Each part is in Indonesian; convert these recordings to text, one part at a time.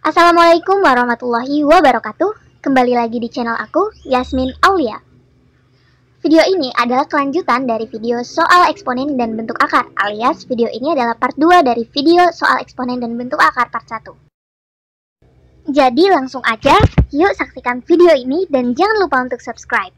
Assalamualaikum warahmatullahi wabarakatuh. Kembali lagi di channel aku, Yasmin Aulia. Video ini adalah kelanjutan dari video soal eksponen dan bentuk akar, alias video ini adalah part 2 dari video soal eksponen dan bentuk akar part 1. Jadi langsung aja, yuk saksikan video ini dan jangan lupa untuk subscribe.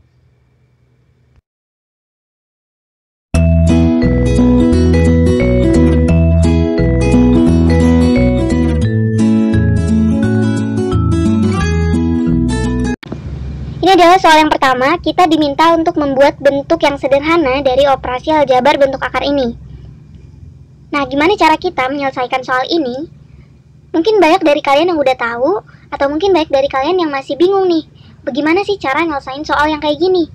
Ini adalah soal yang pertama, kita diminta untuk membuat bentuk yang sederhana dari operasi aljabar bentuk akar ini. Nah, gimana cara kita menyelesaikan soal ini? Mungkin banyak dari kalian yang udah tahu, atau mungkin banyak dari kalian yang masih bingung nih, bagaimana sih cara nyelesain soal yang kayak gini?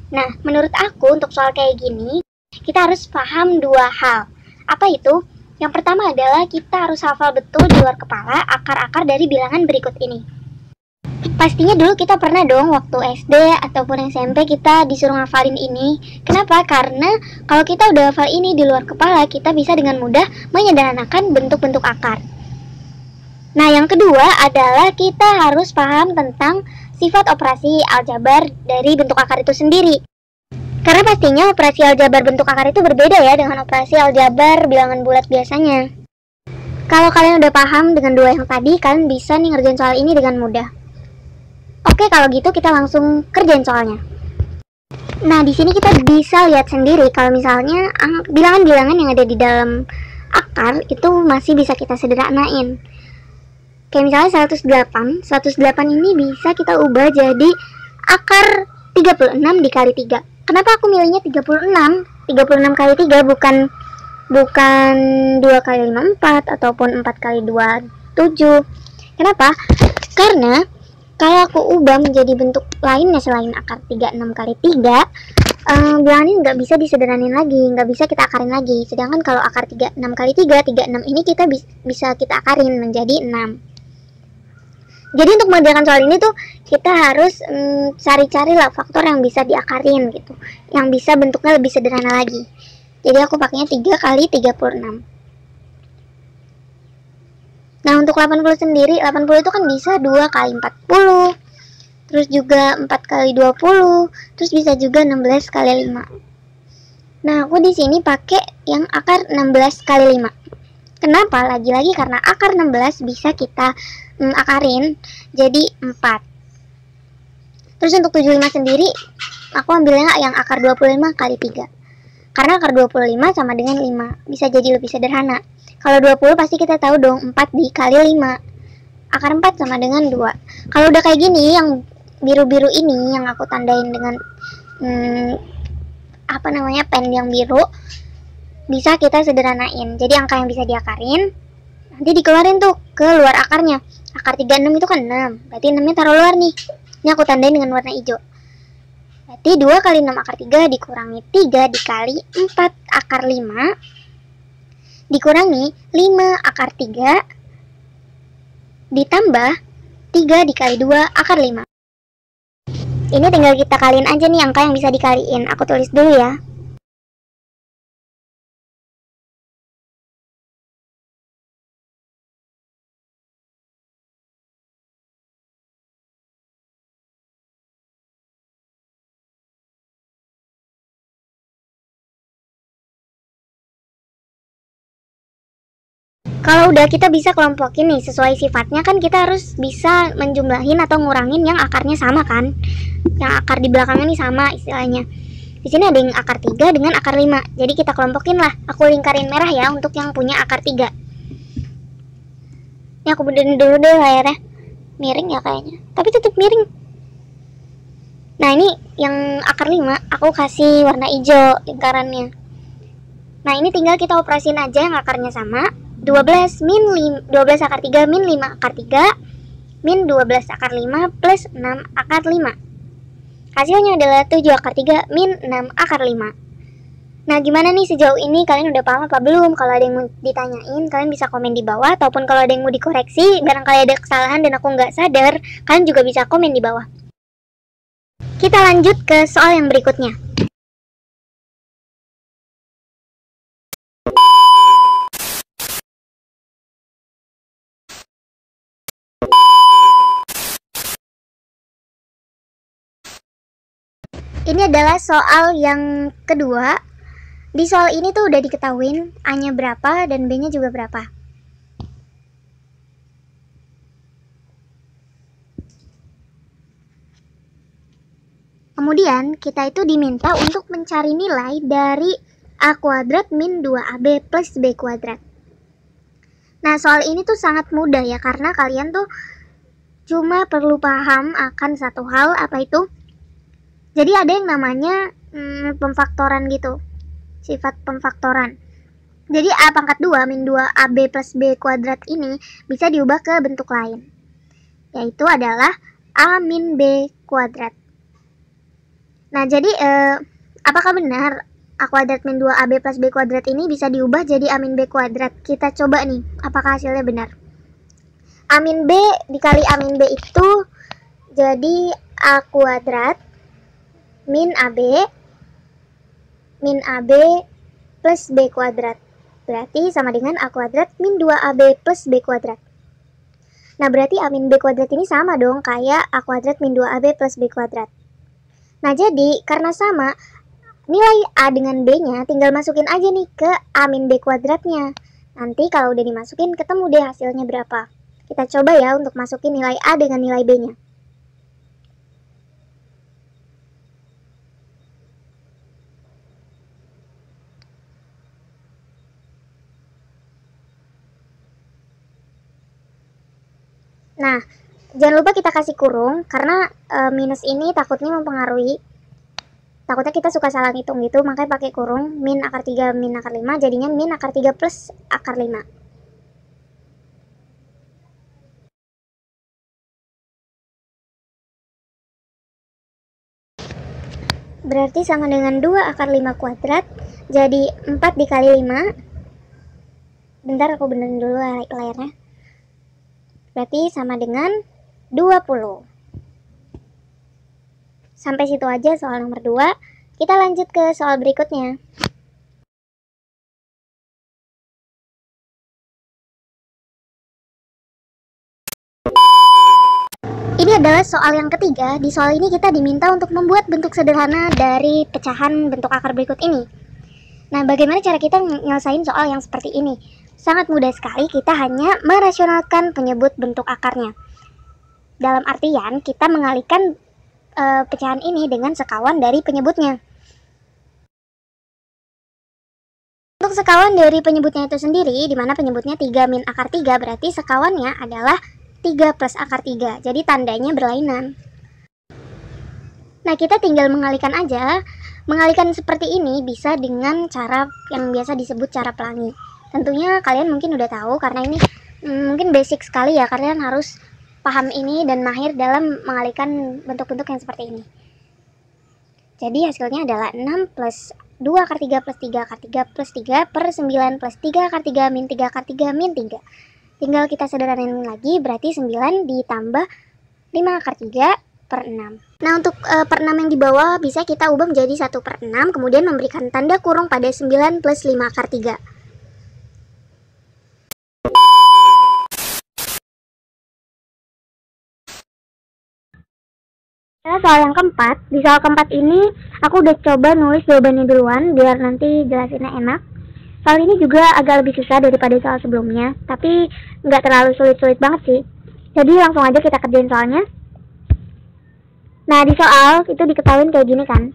Nah, menurut aku untuk soal kayak gini, kita harus paham dua hal. Apa itu? Yang pertama adalah kita harus hafal betul di luar kepala akar-akar dari bilangan berikut ini. Pastinya dulu kita pernah dong waktu SD ataupun SMP kita disuruh ngafalin ini. Kenapa? Karena kalau kita udah hafal ini di luar kepala, kita bisa dengan mudah menyederhanakan bentuk-bentuk akar. Nah, yang kedua adalah kita harus paham tentang sifat operasi aljabar dari bentuk akar itu sendiri. Karena pastinya operasi aljabar bentuk akar itu berbeda ya dengan operasi aljabar bilangan bulat biasanya. Kalau kalian udah paham dengan dua yang tadi, kalian bisa nih ngerjain soal ini dengan mudah. Oke, kalau gitu kita langsung kerjain soalnya. Nah, di sini kita bisa lihat sendiri kalau misalnya bilangan-bilangan yang ada di dalam akar itu masih bisa kita sederhanain. Kayak misalnya 108 ini bisa kita ubah jadi akar 36 dikali 3. Kenapa aku milihnya 36? 36 kali 3 bukan 2 kali 5 4 ataupun 4 kali 2 7. Kenapa? Karena kalau aku ubah menjadi bentuk lainnya selain akar 36 kali 3, bilangan ini nggak bisa disederhanin lagi, nggak bisa kita akarin lagi. Sedangkan kalau akar 36 kali 3, 36 ini kita bisa kita akarin menjadi 6. Jadi untuk mengerjakan soal ini tuh kita harus cari-cari lah faktor yang bisa diakarin gitu, yang bisa bentuknya lebih sederhana lagi. Jadi aku pakainya 3 kali 36. Nah, untuk 80 sendiri, 80 itu kan bisa 2 kali 40, terus juga 4 kali 20, terus bisa juga 16 kali 5. Nah, aku di sini pakai yang akar 16 kali 5. Kenapa? Lagi-lagi karena akar 16 bisa kita akarin jadi 4. Terus untuk 75 sendiri, aku ambilnya yang akar 25 kali 3. Karena akar 25 sama dengan 5, bisa jadi lebih sederhana. Kalau 20 pasti kita tahu dong 4 dikali 5. Akar 4 sama dengan 2. Kalau udah kayak gini, yang biru-biru ini yang aku tandain dengan pen yang biru, bisa kita sederhanain. Jadi angka yang bisa diakarin nanti dikeluarin tuh ke luar akarnya. Akar 36 itu kan 6, berarti 6 nya taruh luar nih. Ini aku tandain dengan warna hijau. Berarti 2 kali 6 akar 3 dikurangi 3 dikali 4 akar 5 dikurangi 5 akar 3 ditambah 3 dikali 2 akar 5. Ini tinggal kita kaliin aja nih angka yang bisa dikaliin. Aku tulis dulu ya. Kalau udah kita bisa kelompokin nih sesuai sifatnya, kan kita harus bisa menjumlahin atau ngurangin yang akarnya sama kan. Yang akar di belakangnya nih sama istilahnya. Di sini ada yang akar 3 dengan akar 5. Jadi kita kelompokin lah. Aku lingkarin merah ya untuk yang punya akar 3. Ini aku benerin dulu deh layarnya. Miring ya kayaknya. Tapi tetap miring. Nah, ini yang akar 5 aku kasih warna hijau lingkarannya. Nah, ini tinggal kita operasin aja yang akarnya sama. 12 akar 3 min 5 akar 3 min 12 akar 5 plus 6 akar 5. Hasilnya adalah 7 akar 3 min 6 akar 5. Nah, gimana nih sejauh ini? Kalian udah paham apa belum? Kalau ada yang mau ditanyain, kalian bisa komen di bawah. Ataupun kalau ada yang mau dikoreksi, barangkali ada kesalahan dan aku nggak sadar, kalian juga bisa komen di bawah. Kita lanjut ke soal yang berikutnya. Ini adalah soal yang kedua. Di soal ini tuh udah diketahuin A-nya berapa dan B-nya juga berapa. Kemudian kita itu diminta untuk mencari nilai dari A kuadrat min 2AB plus B kuadrat. Nah, soal ini tuh sangat mudah ya, karena kalian tuh cuma perlu paham akan satu hal, apa itu? Jadi ada yang namanya pemfaktoran gitu, sifat pemfaktoran. Jadi A pangkat 2 min 2AB plus B kuadrat ini bisa diubah ke bentuk lain, yaitu adalah A min B kuadrat. Nah, jadi apakah benar A kuadrat min 2AB plus B kuadrat ini bisa diubah jadi A min B kuadrat? Kita coba nih, apakah hasilnya benar. A min B dikali A min B itu jadi A kuadrat min AB plus B kuadrat. Berarti sama dengan A kuadrat min 2AB plus B kuadrat. Nah, berarti A min B kuadrat ini sama dong kayak A kuadrat min 2AB plus B kuadrat. Nah, jadi karena sama, nilai A dengan B-nya tinggal masukin aja nih ke A min B kuadratnya. Nanti kalau udah dimasukin, ketemu deh hasilnya berapa. Kita coba ya untuk masukin nilai A dengan nilai B-nya. Nah, jangan lupa kita kasih kurung, karena minus ini takutnya mempengaruhi. Takutnya kita suka salah ngitung gitu, makanya pakai kurung. Min akar 3 min akar 5 jadinya min akar 3 plus akar 5. Berarti sama dengan 2 akar 5 kuadrat, jadi 4 dikali 5. Bentar aku benerin dulu layarnya. Berarti sama dengan 20. Sampai situ aja soal nomor 2. Kita lanjut ke soal berikutnya. Ini adalah soal yang ketiga. Di soal ini kita diminta untuk membuat bentuk sederhana dari pecahan bentuk akar berikut ini. Nah, bagaimana cara kita nyelesain soal yang seperti ini? Sangat mudah sekali, kita hanya merasionalkan penyebut bentuk akarnya. Dalam artian, kita mengalihkan pecahan ini dengan sekawan dari penyebutnya. Untuk sekawan dari penyebutnya itu sendiri, di mana penyebutnya 3 min akar 3, berarti sekawannya adalah 3 plus akar 3. Jadi tandanya berlainan. Nah, kita tinggal mengalihkan aja. Mengalihkan seperti ini bisa dengan cara yang biasa disebut cara pelangi. Tentunya kalian mungkin udah tahu, karena ini mungkin basic sekali ya. Kalian harus paham ini dan mahir dalam mengalihkan bentuk-bentuk yang seperti ini. Jadi hasilnya adalah 6 plus 2 akar 3 plus 3 akar 3 plus 3 per 9 plus 3 akar 3 min 3 akar 3 min 3. Tinggal kita sederhanain lagi, berarti 9 ditambah 5 akar 3 per 6. Nah, untuk per 6 yang di bawah bisa kita ubah menjadi 1 per 6, kemudian memberikan tanda kurung pada 9 plus 5 akar 3. Nah, soal yang keempat. Di soal keempat ini aku udah coba nulis jawabannya duluan biar nanti jelasinnya enak. Soal ini juga agak lebih susah daripada soal sebelumnya, tapi nggak terlalu sulit-sulit banget sih. Jadi langsung aja kita kerjain soalnya. Nah, di soal itu diketahuin kayak gini kan.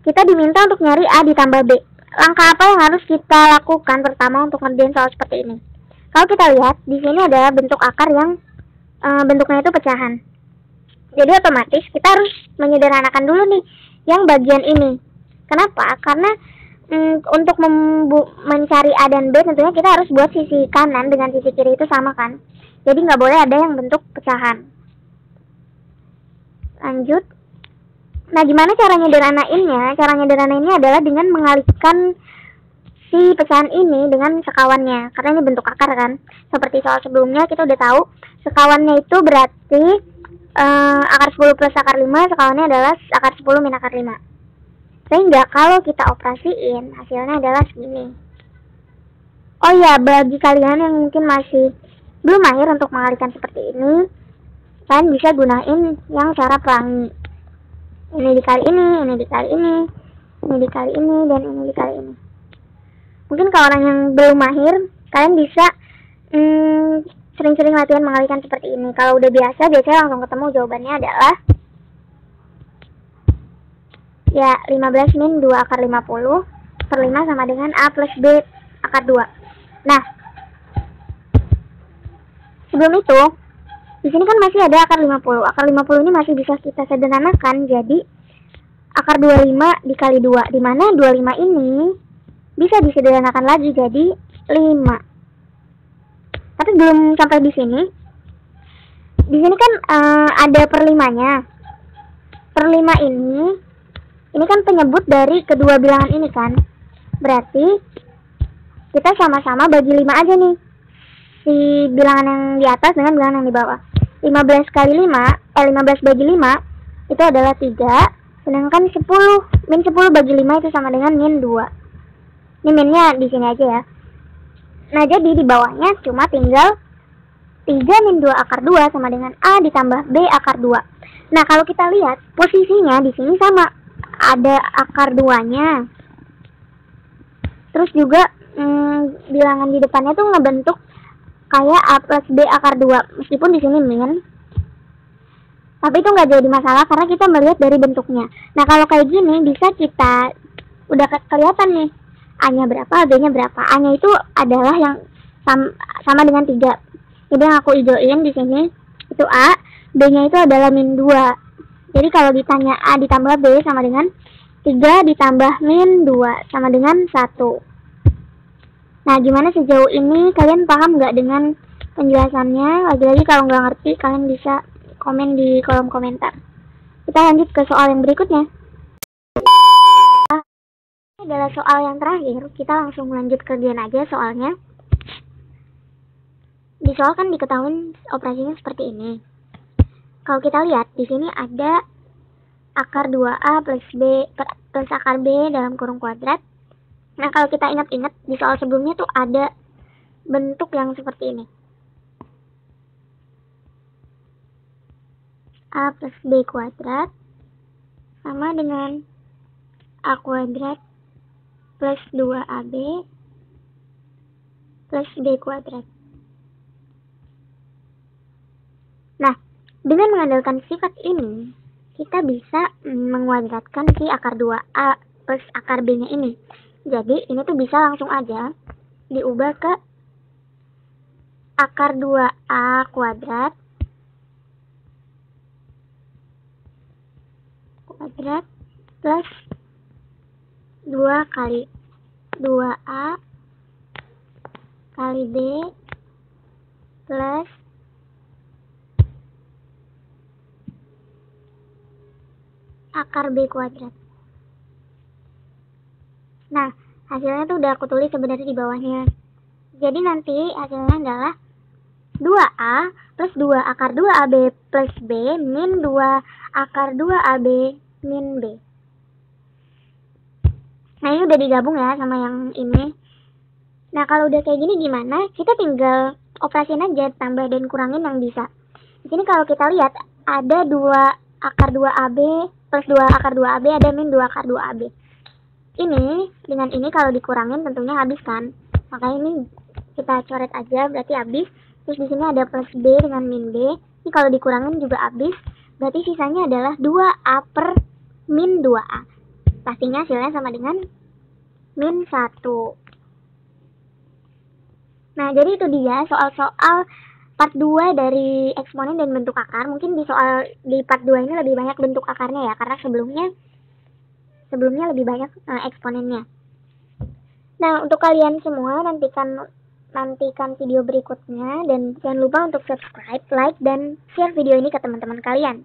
Kita diminta untuk nyari A ditambah B. Langkah apa yang harus kita lakukan pertama untuk ngerjain soal seperti ini? Kalau kita lihat, di sini ada bentuk akar yang bentuknya itu pecahan. Jadi otomatis kita harus menyederhanakan dulu nih yang bagian ini. Kenapa? Karena untuk mencari A dan B tentunya kita harus buat sisi kanan dengan sisi kiri itu sama kan. Jadi nggak boleh ada yang bentuk pecahan. Lanjut. Nah, gimana cara nyederhanainnya? Cara nyederhanainnya adalah dengan mengalihkan si pecahan ini dengan sekawannya. Karena ini bentuk akar kan. Seperti soal sebelumnya kita udah tahu sekawannya itu berarti akar 10 plus akar 5, sekawannya adalah akar 10 min akar 5. Sehingga kalau kita operasiin, hasilnya adalah segini. Oh ya, bagi kalian yang mungkin masih belum mahir untuk mengalihkan seperti ini, kalian bisa gunain yang cara pelangi. Ini dikali ini dikali ini dikali ini, dan ini dikali ini. Mungkin kalau orang yang belum mahir, kalian bisa sering-sering latihan mengalikan seperti ini. Kalau udah biasa, biasanya langsung ketemu. Jawabannya adalah ya 15 min 2 akar 50 per 5 sama dengan A plus B akar 2. Nah, sebelum itu, di sini kan masih ada akar 50. Akar 50 ini masih bisa kita sederhanakan jadi akar 25 dikali 2, di mana 25 ini bisa disederhanakan lagi jadi 5. Tapi belum sampai di sini. Di sini kan ada per 5-nya. Per 5 ini kan penyebut dari kedua bilangan ini kan. Berarti kita sama-sama bagi 5 aja nih. Si bilangan yang di atas dengan bilangan yang di bawah. 15 kali 5, 15 bagi 5 itu adalah 3, sedangkan 10 min 10 bagi 5 itu sama dengan min 2. Ini minnya di sini aja ya. Nah, jadi di bawahnya cuma tinggal 3 min 2 akar 2 sama dengan A ditambah B akar 2. Nah, kalau kita lihat posisinya di sini sama. Ada akar 2-nya. Terus juga bilangan di depannya tuh ngebentuk kayak A plus B akar 2. Meskipun di sini min. Tapi itu nggak jadi masalah karena kita melihat dari bentuknya. Nah, kalau kayak gini bisa kita udah kelihatan nih. A-nya berapa, B-nya berapa. A-nya itu adalah yang sama dengan 3. Jadi yang aku hijauin di sini itu A, B-nya itu adalah min 2. Jadi kalau ditanya A ditambah B sama dengan 3 ditambah min 2 sama dengan 1. Nah, gimana sejauh ini? Kalian paham nggak dengan penjelasannya? Lagi-lagi kalau nggak ngerti, kalian bisa komen di kolom komentar. Kita lanjut ke soal yang berikutnya. Ini adalah soal yang terakhir. Kita langsung lanjut kerjaan aja soalnya. Di soal kan diketahui operasinya seperti ini. Kalau kita lihat di sini ada akar 2A plus B plus akar B dalam kurung kuadrat. Nah, kalau kita ingat-ingat di soal sebelumnya tuh ada bentuk yang seperti ini. A plus B kuadrat sama dengan A kuadrat plus 2AB plus B kuadrat. Nah, dengan mengandalkan sifat ini, kita bisa menguadratkan si akar 2A plus akar B-nya ini. Jadi, ini tuh bisa langsung aja diubah ke akar 2A kuadrat plus 2 kali 2A kali B plus akar B kuadrat. Nah, hasilnya tuh udah aku tulis sebenarnya di bawahnya. Jadi nanti hasilnya adalah 2A plus 2 akar 2AB plus B min 2 akar 2AB min B. Nah, ini udah digabung ya sama yang ini. Nah, kalau udah kayak gini gimana? Kita tinggal operasiin aja, tambah dan kurangin yang bisa. Di sini kalau kita lihat ada 2 akar 2AB plus 2 akar 2AB, ada min 2 akar 2AB. Ini dengan ini kalau dikurangin tentunya habis kan. Makanya ini kita coret aja berarti habis. Terus di sini ada plus B dengan min B. Ini kalau dikurangin juga habis. Berarti sisanya adalah 2A per min 2A. Pastinya hasilnya sama dengan min 1. Nah, jadi itu dia soal-soal part 2 dari eksponen dan bentuk akar. Mungkin di part 2 ini lebih banyak bentuk akarnya ya, karena sebelumnya lebih banyak eksponennya. Nah, untuk kalian semua nantikan video berikutnya, dan jangan lupa untuk subscribe, like, dan share video ini ke teman-teman kalian.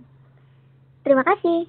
Terima kasih.